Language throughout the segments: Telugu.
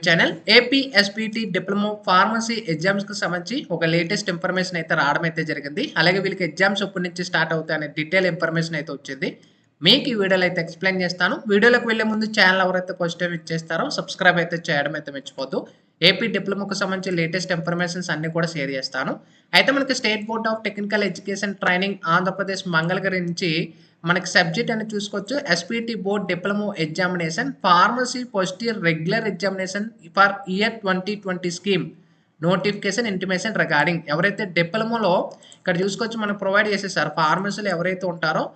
ఛానల్ ఏపీఎస్పీటీ డిప్లొమా ఫార్మసీ ఎగ్జామ్స్ కి సంబంధించి ఒక లేటెస్ట్ ఇన్ఫర్మేషన్ అయితే రావడం అయితే జరిగింది. అలాగే వీళ్ళకి ఎగ్జామ్స్ ఎప్పటి నుంచి స్టార్ట్ అవుతాయి అనే డీటెయిల్ ఇన్ఫర్మేషన్ అయితే వచ్చింది. మీకు ఈ వీడియోలో అయితే ఎక్స్ప్లెయిన్ చేస్తాను. వీడియోలోకి వెళ్లే ముందు ఛానల్ ఎవరైతే ఫస్ట్ టైం ఇచ్చేస్తారో సబ్స్క్రైబ్ అయితే చేయడం అయితే మర్చిపోద్దు. ఏపీ డిప్లొమాకు సంబంధించి లేటెస్ట్ ఇన్ఫర్మేషన్స్ అన్ని కూడా షేర్ చేస్తాను. అయితే మనకి state board of technical education training Andhra Pradesh Mangalagiri నుంచి మనకి సబ్జెక్ట్ అని చూసుకోవచ్చు. SPT board diploma examination pharmacy first year regular examination for year 2020 scheme notification intimation regarding ఎవరైతే డిప్లొమాలో ఇక్కడ చూసుకోవచ్చు మనకు ప్రొవైడ్ చేసేసారు. ఫార్మసీలు ఎవరైతే ఉంటారో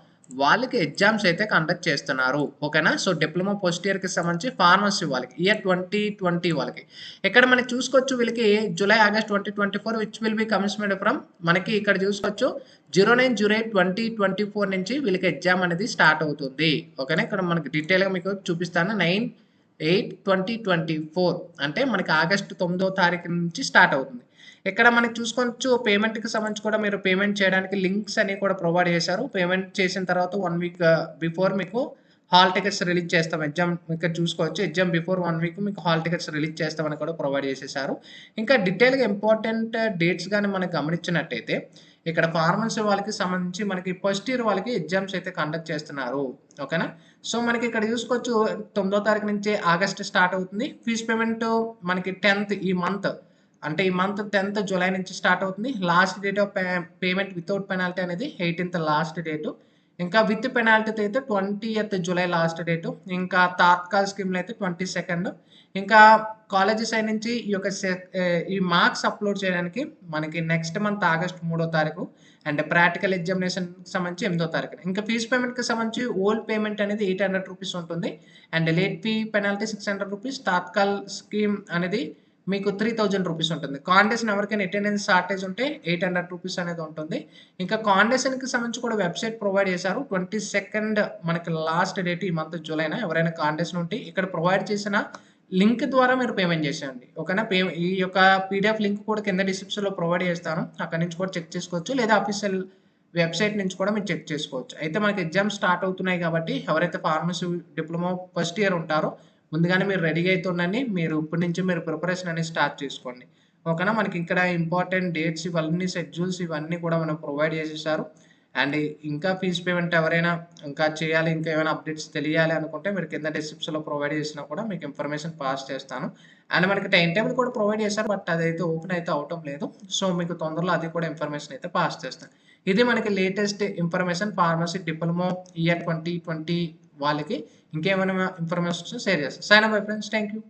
వాళ్ళకి ఎగ్జామ్స్ అయితే కండక్ట్ చేస్తున్నారు. ఓకేనా. సో డిప్లొమా ఫస్ట్ ఇయర్కి సంబంధించి ఫార్మసీ వాళ్ళకి ఇయర్ 2020 వాళ్ళకి ఇక్కడ మనకి చూసుకోవచ్చు వీళ్ళకి July August 2024 which will be కమిన్స్మెంట్ from మనకి ఇక్కడ చూసుకోవచ్చు 09/08/2024 నుంచి వీళ్ళకి ఎగ్జామ్ అనేది స్టార్ట్ అవుతుంది. ఓకేనా. ఇక్కడ మనకి డీటెయిల్గా మీకు చూపిస్తాను. 9/8/2024 అంటే మనకి ఆగస్టు 9వ తారీఖు నుంచి స్టార్ట్ అవుతుంది. ఇక్కడ మనకి చూసుకోవచ్చు పేమెంట్కి సంబంధించి కూడా మీరు పేమెంట్ చేయడానికి లింక్స్ అని కూడా ప్రొవైడ్ చేశారు. పేమెంట్ చేసిన తర్వాత 1 వీక్ బిఫోర్ మీకు హాల్ టికెట్స్ రిలీజ్ చేస్తాం. ఎగ్జామ్ ఇక్కడ చూసుకోవచ్చు ఎగ్జామ్ బిఫోర్ 1 వీక్ మీకు హాల్ టికెట్స్ రిలీజ్ చేస్తామని కూడా ప్రొవైడ్ చేసేసారు. ఇంకా డీటెయిల్గా ఇంపార్టెంట్ డేట్స్ కానీ మనకు గమనించినట్టయితే ఇక్కడ ఫార్మసీ వాళ్ళకి సంబంధించి మనకి ఫస్ట్ ఇయర్ వాళ్ళకి ఎగ్జామ్స్ అయితే కండక్ట్ చేస్తున్నారు. ఓకేనా. సో మనకి ఇక్కడ చూసుకోవచ్చు 9వ తారీఖు నుంచి ఆగస్ట్ స్టార్ట్ అవుతుంది. ఫీజ్ పేమెంట్ మనకి 10th ఈ మంత్ అంటే ఈ మంత్ 10th జూలై నుంచి స్టార్ట్ అవుతుంది. Last date of payment without penalty అనేది 18th లాస్ట్ డేటు. ఇంకా విత్ పెనాల్టీతో అయితే 20th జూలై లాస్ట్ డేటు. ఇంకా తాత్కాల్ స్కీమ్లో అయితే 22nd. ఇంకా కాలేజెస్ సైడ్ నుంచి ఈ మార్క్స్ అప్లోడ్ చేయడానికి మనకి నెక్స్ట్ మంత్ ఆగస్ట్ 3వ తారీఖు అండ్ ప్రాక్టికల్ ఎగ్జామినేషన్ సంబంధించి 8వ తారీఖు. ఇంకా ఫీజ్ పేమెంట్కి సంబంధించి ఓల్డ్ పేమెంట్ అనేది 800 రూపీస్ ఉంటుంది and late fee penalty 600 rupees. Tatkal scheme అనేది మీకు 3000 రూపీస్ ఉంటుంది. కాండేషన్ ఎవరికైనా అటెండెన్స్ షార్టేజ్ ఉంటే 800 రూపీస్ అనేది ఉంటుంది. ఇంకా కాండేషన్కి సంబంధించి కూడా వెబ్సైట్ ప్రొవైడ్ చేశారు. 22nd మనకి లాస్ట్ డేట్ ఈ మంత్ జూలైనా. ఎవరైనా కాండేషన్ ఉంటే ఇక్కడ ప్రొవైడ్ చేసిన లింక్ ద్వారా మీరు పేమెంట్ చేసేయండి. ఓకేనా. ఈ యొక్క పీడిఎఫ్ లింక్ కూడా కింద డిస్క్రిప్షన్లో ప్రొవైడ్ చేస్తాను. అక్కడ నుంచి కూడా చెక్ చేసుకోవచ్చు లేదా అఫీషియల్ వెబ్సైట్ నుంచి కూడా మీరు చెక్ చేసుకోవచ్చు. అయితే మనకి ఎగ్జామ్స్ స్టార్ట్ అవుతున్నాయి కాబట్టి ఎవరైతే ఫార్మసీ డిప్లొమా ఫస్ట్ ఇయర్ ఉంటారో ముందుగానే మీరు రెడీగా అయితే ఉండండి. మీరు ఇప్పటి నుంచి మీరు ప్రిపరేషన్ అనేది స్టార్ట్ చేసుకోండి. ఓకేనా. మనకి ఇక్కడ ఇంపార్టెంట్ డేట్స్ ఇవన్నీ షెడ్యూల్స్ ఇవన్నీ కూడా మనం ప్రొవైడ్ చేసేసారు. అండ్ ఇంకా ఫీజ్ పేమెంట్ ఎవరైనా ఇంకా చేయాలి ఇంకా ఏమైనా అప్డేట్స్ తెలియాలి అనుకుంటే మీరు కింద డిస్క్రిప్షన్లో ప్రొవైడ్ చేసినా కూడా మీకు ఇన్ఫర్మేషన్ పాస్ చేస్తాను. అండ్ మనకి టైం టేబుల్ కూడా ప్రొవైడ్ చేశారు బట్ అదైతే ఓపెన్ అయితే అవటం లేదు. సో మీకు తొందరలో అది కూడా ఇన్ఫర్మేషన్ అయితే పాస్ చేస్తాను. ఇది మనకి latest information pharmacy diploma year 2020 వాళ్ళకి. ఇంకేమైనా ఇన్ఫర్మేషన్ షేర్ చేస్తాను. Sign up my friends. Thank you.